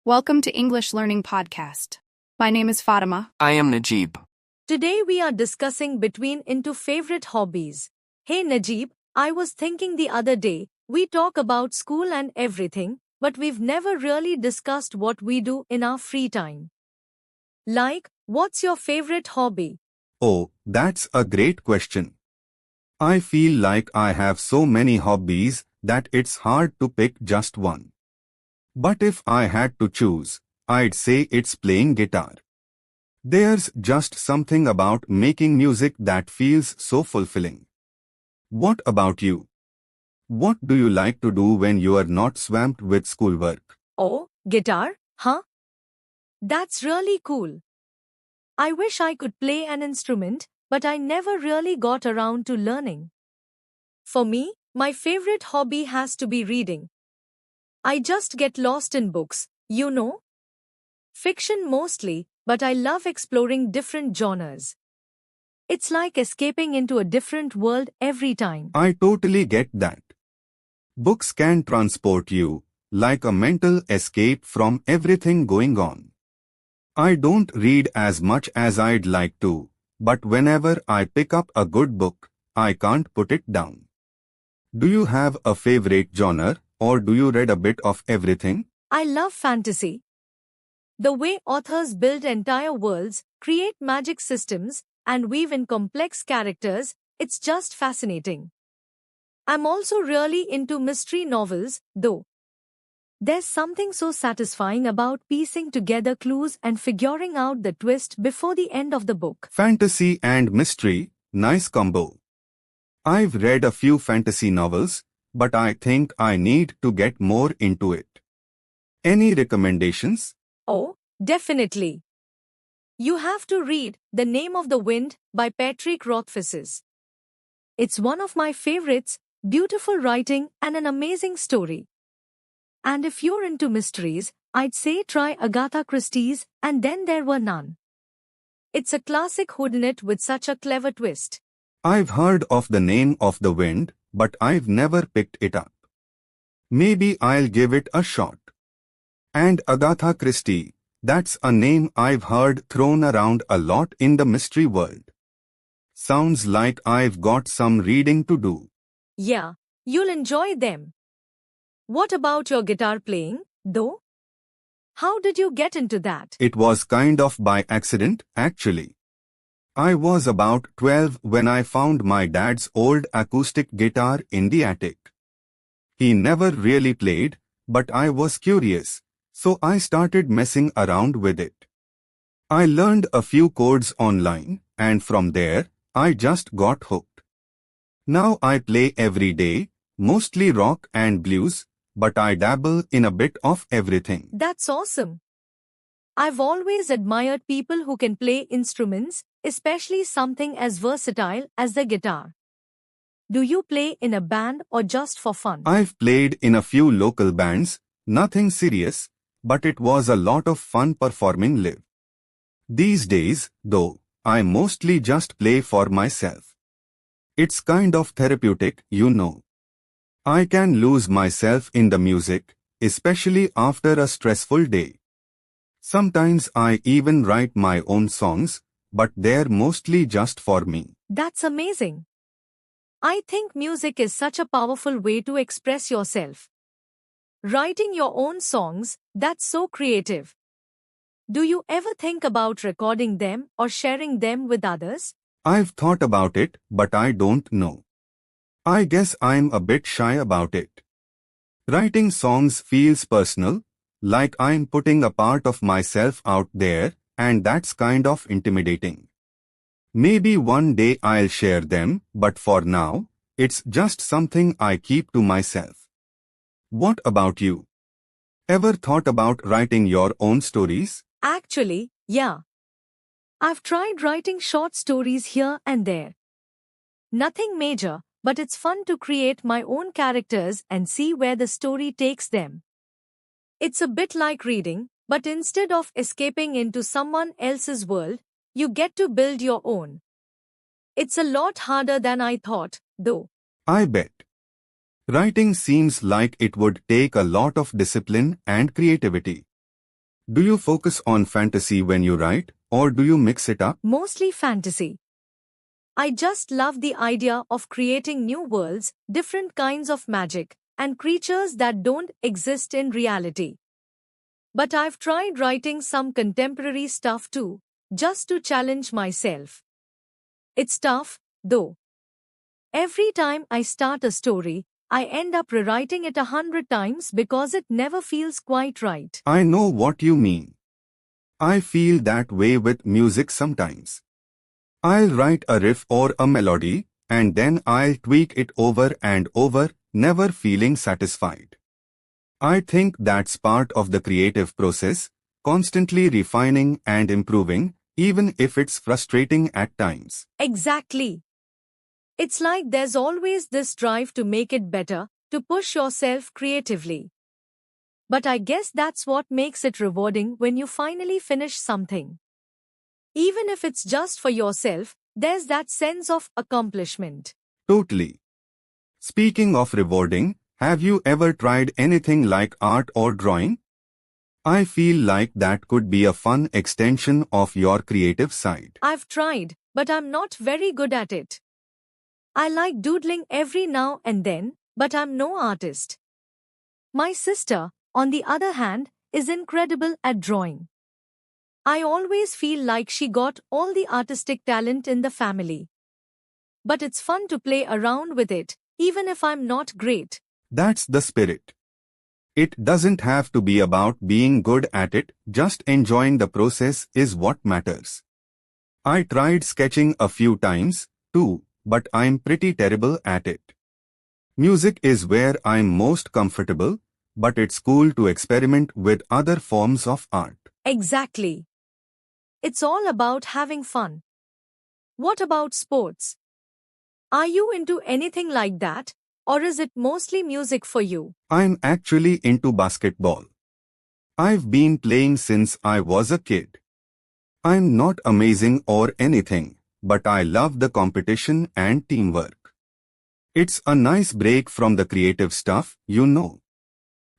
Welcome to English Learning Podcast. My name is Fatima. I am Najib. Today we are discussing between into favorite hobbies. Hey Najib, I was thinking the other day, we talk about school and everything, but we've never really discussed what we do in our free time. Like, what's your favorite hobby? Oh, that's a great question. I feel like I have so many hobbies that it's hard to pick just one. But if I had to choose, I'd say it's playing guitar. There's just something about making music that feels so fulfilling. What about you? What do you like to do when you are not swamped with schoolwork? Oh, guitar? Huh? That's really cool. I wish I could play an instrument, but I never really got around to learning. For me, my favorite hobby has to be reading. I just get lost in books, you know? Fiction mostly, but I love exploring different genres. It's like escaping into a different world every time. I totally get that. Books can transport you, like a mental escape from everything going on. I don't read as much as I'd like to, but whenever I pick up a good book, I can't put it down. Do you have a favorite genre, or do you read a bit of everything? I love fantasy. The way authors build entire worlds, create magic systems, and weave in complex characters, it's just fascinating. I'm also really into mystery novels, though. There's something so satisfying about piecing together clues and figuring out the twist before the end of the book. Fantasy and mystery, nice combo. I've read a few fantasy novels, but I think I need to get more into it. Any recommendations? Oh, definitely. You have to read The Name of the Wind by Patrick Rothfuss. It's one of my favorites, beautiful writing and an amazing story. And if you're into mysteries, I'd say try Agatha Christie's And Then There Were None. It's a classic whodunit with such a clever twist. I've heard of The Name of the Wind, but I've never picked it up. Maybe I'll give it a shot. And Agatha Christie, that's a name I've heard thrown around a lot in the mystery world. Sounds like I've got some reading to do. Yeah, you'll enjoy them. What about your guitar playing, though? How did you get into that? It was kind of by accident, actually. I was about 12 when I found my dad's old acoustic guitar in the attic. He never really played, but I was curious, so I started messing around with it. I learned a few chords online, and from there, I just got hooked. Now I play every day, mostly rock and blues, but I dabble in a bit of everything. That's awesome. I've always admired people who can play instruments, especially something as versatile as the guitar. Do you play in a band or just for fun? I've played in a few local bands, nothing serious, but it was a lot of fun performing live. These days, though, I mostly just play for myself. It's kind of therapeutic, you know. I can lose myself in the music, especially after a stressful day. Sometimes I even write my own songs, but they're mostly just for me. That's amazing. I think music is such a powerful way to express yourself. Writing your own songs, that's so creative. Do you ever think about recording them or sharing them with others? I've thought about it, but I don't know. I guess I'm a bit shy about it. Writing songs feels personal, like I'm putting a part of myself out there, and that's kind of intimidating. Maybe one day I'll share them, but for now, it's just something I keep to myself. What about you? Ever thought about writing your own stories? Actually, yeah. I've tried writing short stories here and there. Nothing major, but it's fun to create my own characters and see where the story takes them. It's a bit like reading, but instead of escaping into someone else's world, you get to build your own. It's a lot harder than I thought, though. I bet. Writing seems like it would take a lot of discipline and creativity. Do you focus on fantasy when you write, or do you mix it up? Mostly fantasy. I just love the idea of creating new worlds, different kinds of magic, and creatures that don't exist in reality. But I've tried writing some contemporary stuff too, just to challenge myself. It's tough, though. Every time I start a story, I end up rewriting it 100 times because it never feels quite right. I know what you mean. I feel that way with music sometimes. I'll write a riff or a melody, and then I'll tweak it over and over, never feeling satisfied. I think that's part of the creative process, constantly refining and improving, even if it's frustrating at times. Exactly. It's like there's always this drive to make it better, to push yourself creatively. But I guess that's what makes it rewarding when you finally finish something. Even if it's just for yourself, there's that sense of accomplishment. Totally. Speaking of rewarding, have you ever tried anything like art or drawing? I feel like that could be a fun extension of your creative side. I've tried, but I'm not very good at it. I like doodling every now and then, but I'm no artist. My sister, on the other hand, is incredible at drawing. I always feel like she got all the artistic talent in the family. But it's fun to play around with it, even if I'm not great. That's the spirit. It doesn't have to be about being good at it, just enjoying the process is what matters. I tried sketching a few times, too, but I'm pretty terrible at it. Music is where I'm most comfortable, but it's cool to experiment with other forms of art. Exactly. It's all about having fun. What about sports? Are you into anything like that, or is it mostly music for you? I'm actually into basketball. I've been playing since I was a kid. I'm not amazing or anything, but I love the competition and teamwork. It's a nice break from the creative stuff, you know.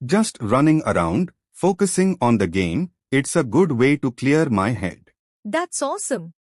Just running around, focusing on the game, it's a good way to clear my head. That's awesome.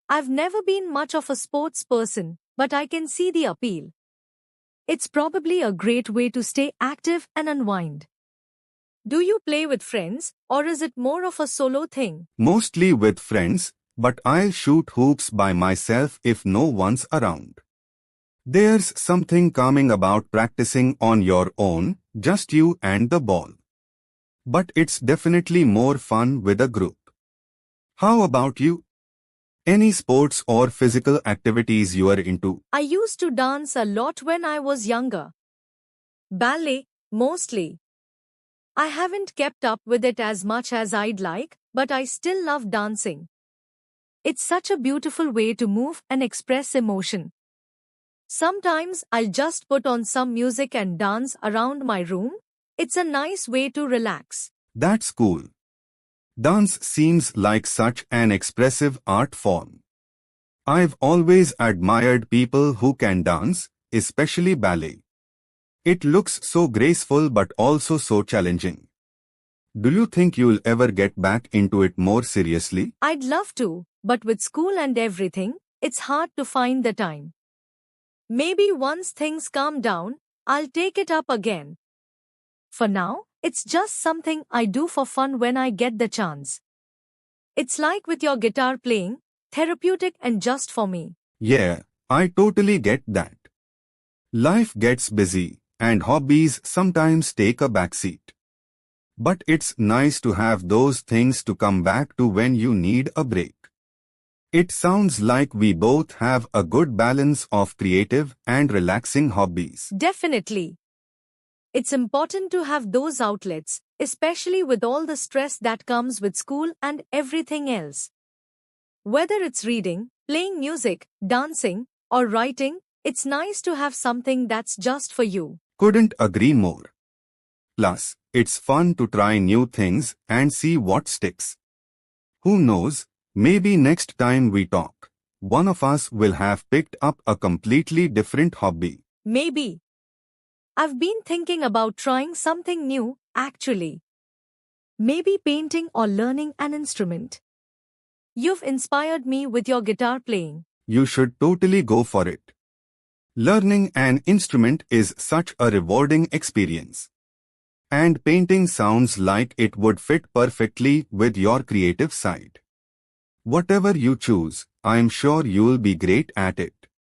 I've never been much of a sports person, but I can see the appeal. It's probably a great way to stay active and unwind. Do you play with friends, or is it more of a solo thing? Mostly with friends, but I'll shoot hoops by myself if no one's around. There's something calming about practicing on your own, just you and the ball. But it's definitely more fun with a group. How about you? Any sports or physical activities you are into? I used to dance a lot when I was younger. Ballet, mostly. I haven't kept up with it as much as I'd like, but I still love dancing. It's such a beautiful way to move and express emotion. Sometimes I'll just put on some music and dance around my room. It's a nice way to relax. That's cool. Dance seems like such an expressive art form. I've always admired people who can dance, especially ballet. It looks so graceful but also so challenging. Do you think you'll ever get back into it more seriously? I'd love to, but with school and everything, it's hard to find the time. Maybe once things calm down, I'll take it up again. For now, it's just something I do for fun when I get the chance. It's like with your guitar playing, therapeutic and just for me. Yeah, I totally get that. Life gets busy, and hobbies sometimes take a backseat. But it's nice to have those things to come back to when you need a break. It sounds like we both have a good balance of creative and relaxing hobbies. Definitely. It's important to have those outlets, especially with all the stress that comes with school and everything else. Whether it's reading, playing music, dancing, or writing, it's nice to have something that's just for you. Couldn't agree more. Plus, it's fun to try new things and see what sticks. Who knows, maybe next time we talk, one of us will have picked up a completely different hobby. Maybe. I've been thinking about trying something new, actually. Maybe painting or learning an instrument. You've inspired me with your guitar playing. You should totally go for it. Learning an instrument is such a rewarding experience. And painting sounds like it would fit perfectly with your creative side. Whatever you choose, I'm sure you'll be great at it.